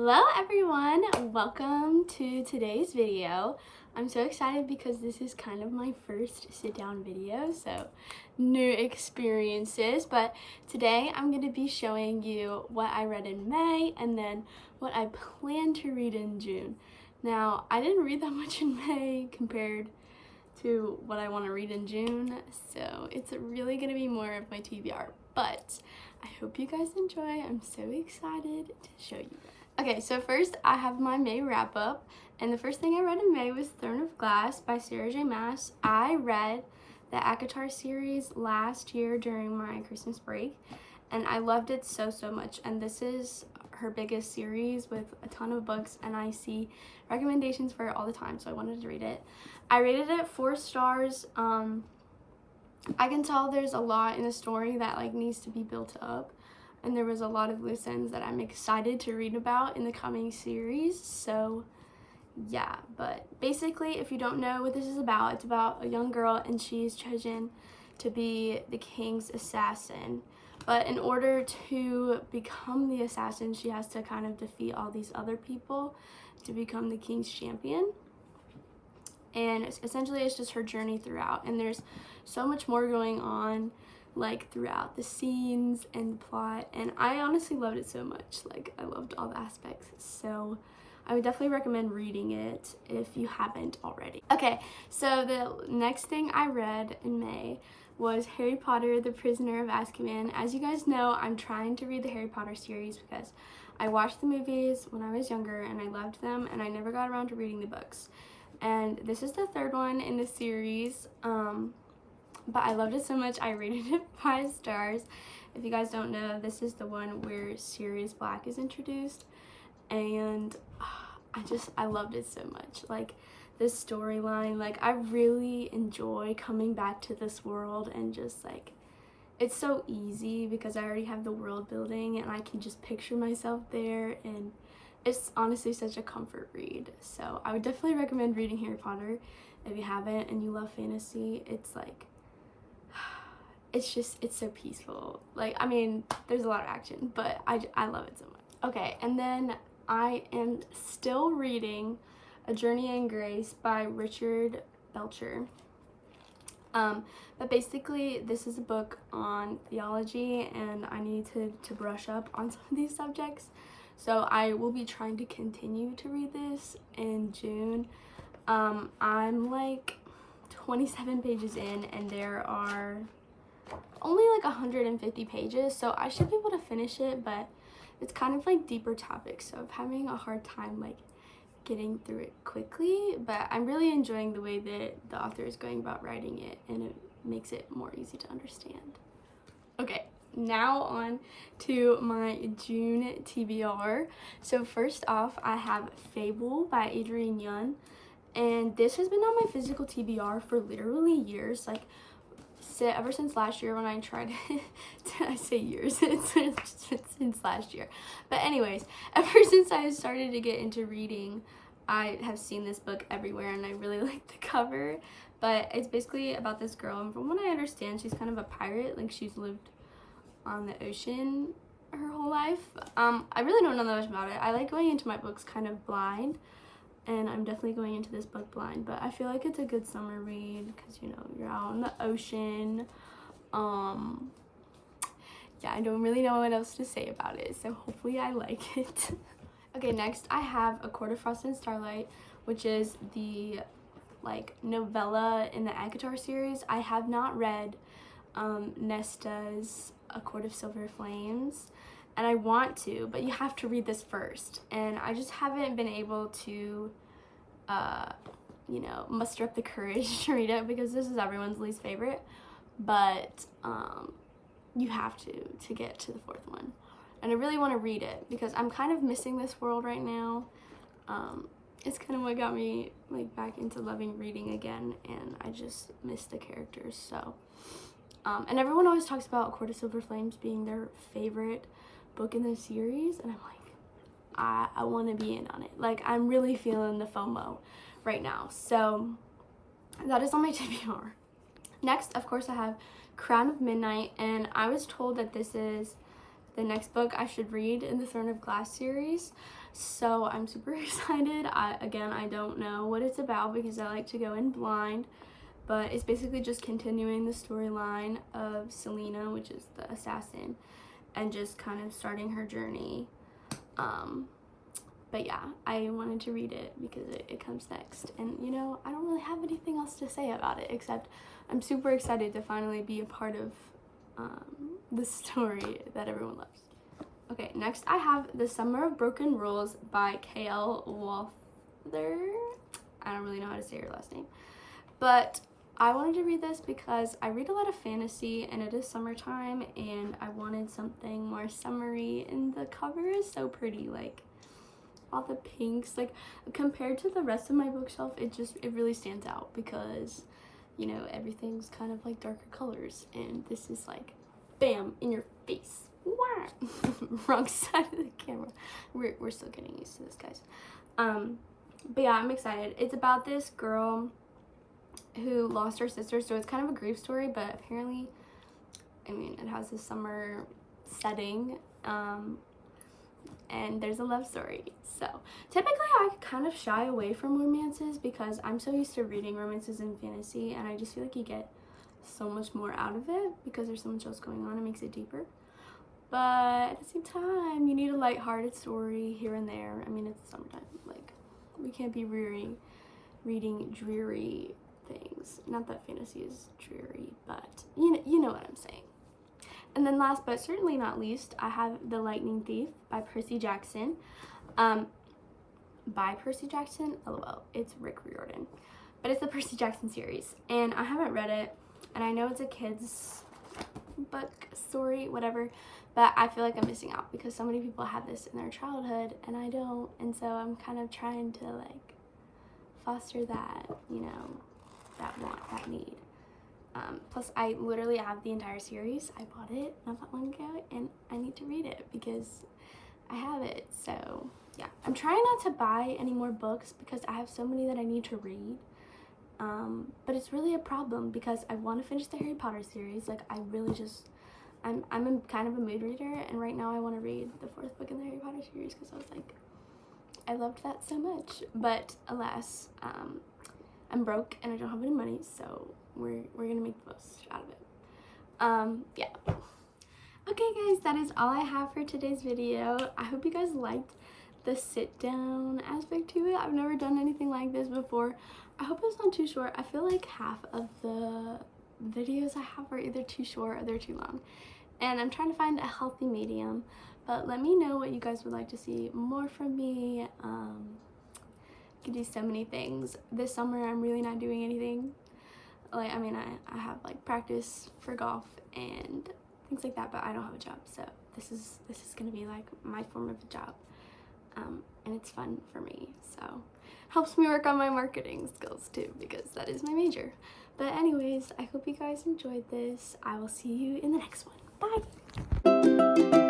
Hello everyone, welcome to today's video. I'm so excited because this is kind of my first sit down video, so new experiences, but today I'm going to be showing you what I read in May and then what I plan to read in June. Now, I didn't read that much in May compared to what I want to read in June, so it's really going to be more of my TBR, but I hope you guys enjoy. I'm so excited to show you guys. Okay, so first I have my May wrap up, and the first thing I read in May was Throne of Glass by Sarah J. Maas. I read the ACOTAR series last year during my Christmas break, and I loved it so much, and this is her biggest series with a ton of books, and I see recommendations for it all the time, so I wanted to read it. I rated it 4 stars. I can tell there's a lot in the story that needs to be built up, and there was a lot of loose ends that I'm excited to read about in the coming series. So yeah, but basically, if you don't know what this is about, it's about a young girl and she is chosen to be the king's assassin. But in order to become the assassin, she has to kind of defeat all these other people to become the king's champion. And essentially it's just her journey throughout, and there's so much more going on throughout the scenes and the plot, and I honestly loved it so much. I loved all the aspects, so I would definitely recommend reading it if you haven't already. Okay, so the next thing I read in May was Harry Potter the Prisoner of Azkaban. As you guys know, I'm trying to read the Harry Potter series because I watched the movies when I was younger and I loved them, and I never got around to reading the books. And this is the 3rd one in the series, but I loved it so much I rated it 5 stars. If you guys don't know, this is the one where Sirius Black is introduced, and I loved it so much. This storyline, I really enjoy coming back to this world, and just it's so easy because I already have the world building and I can just picture myself there, and it's honestly such a comfort read. So I would definitely recommend reading Harry Potter if you haven't and you love fantasy. It's so peaceful. I mean, there's a lot of action, but I love it so much. Okay, and then I am still reading A Journey in Grace by Richard Belcher. But basically this is a book on theology, and I need to brush up on some of these subjects. So I will be trying to continue to read this in June. I'm 27 pages in, and there are only 150 pages, so I should be able to finish it, but it's kind of deeper topics, so I'm having a hard time getting through it quickly, but I'm really enjoying the way that the author is going about writing it, and it makes it more easy to understand. Okay, now on to my June TBR. So first off, I have Fable by Adrienne Young, and this has been on my physical TBR for literally years, ever since last year when I tried I say years, it's since last year, but anyways, ever since I started to get into reading, I have seen this book everywhere, and I really like the cover. But it's basically about this girl, and from what I understand, she's kind of a pirate. She's lived on the ocean her whole life. I really don't know that much about it. I like going into my books kind of blind, and I'm definitely going into this book blind, but I feel like it's a good summer read because, you're out on the ocean. Yeah, I don't really know what else to say about it, so hopefully I like it. Okay, next I have A Court of Frost and Starlight, which is the novella in the ACOTAR series. I have not read Nesta's A Court of Silver Flames, and I want to, but you have to read this first, and I just haven't been able to muster up the courage to read it because this is everyone's least favorite, but you have to get to the 4th one, and I really want to read it because I'm kind of missing this world right now. It's kind of what got me back into loving reading again, and I just miss the characters. So and everyone always talks about A Court of Silver Flames being their favorite book in the series, and I'm I want to be in on it. I'm really feeling the FOMO right now, so that is on my TBR. Next, of course, I have Crown of Midnight, and I was told that this is the next book I should read in the Throne of Glass series. So I'm super excited. I don't know what it's about because I like to go in blind, but it's basically just continuing the storyline of Selena, which is the assassin, and just kind of starting her journey. But yeah, I wanted to read it because it comes next. And you know, I don't really have anything else to say about it except I'm super excited to finally be a part of the story that everyone loves. Okay, next I have The Summer of Broken Rules by K.L. Walther. I don't really know how to say her last name. But I wanted to read this because I read a lot of fantasy and it is summertime and I wanted something more summery, and the cover is so pretty, like all the pinks, like compared to the rest of my bookshelf, it really stands out because, you know, everything's kind of like darker colors and this is like bam in your face. Wow. Wrong side of the camera. We're still getting used to this, guys. But yeah, I'm excited. It's about this girl who lost her sister, so it's kind of a grief story, but apparently, I mean, it has a summer setting, and there's a love story. So typically I kind of shy away from romances because I'm so used to reading romances and fantasy, and I just feel like you get so much more out of it because there's so much else going on. It makes it deeper, but at the same time you need a lighthearted story here and there. I mean, it's summertime, like we can't be reading dreary things. Not that fantasy is dreary, but you know what I'm saying. And then last but certainly not least, I have The Lightning Thief by Percy Jackson. By Percy Jackson? LOL. It's Rick Riordan. But it's the Percy Jackson series. And I haven't read it. And I know it's a kid's book, story, whatever. But I feel like I'm missing out because so many people have this in their childhood and I don't. And so I'm kind of trying to like foster that, you know, that want, that need. Plus I literally have the entire series. I bought it not that long ago and I need to read it because I have it. So yeah, I'm trying not to buy any more books because I have so many that I need to read. But it's really a problem because I want to finish the Harry Potter series. Like I really just, I'm in kind of a mood reader, and right now I want to read the 4th book in the Harry Potter series because I was like, I loved that so much. But alas, I'm broke and I don't have any money, so we're gonna make the most out of it. Yeah. Okay guys, that is all I have for today's video. I hope you guys liked the sit down aspect to it. I've never done anything like this before. I hope it's not too short. I feel like half of the videos I have are either too short or they're too long, and I'm trying to find a healthy medium. But let me know what you guys would like to see more from me. Could do so many things. This summer I'm really not doing anything. Like, I mean, I have like practice for golf and things like that, but I don't have a job, so this is gonna be like my form of a job, and it's fun for me, so helps me work on my marketing skills too because that is my major. But anyways, I hope you guys enjoyed this. I will see you in the next one. Bye.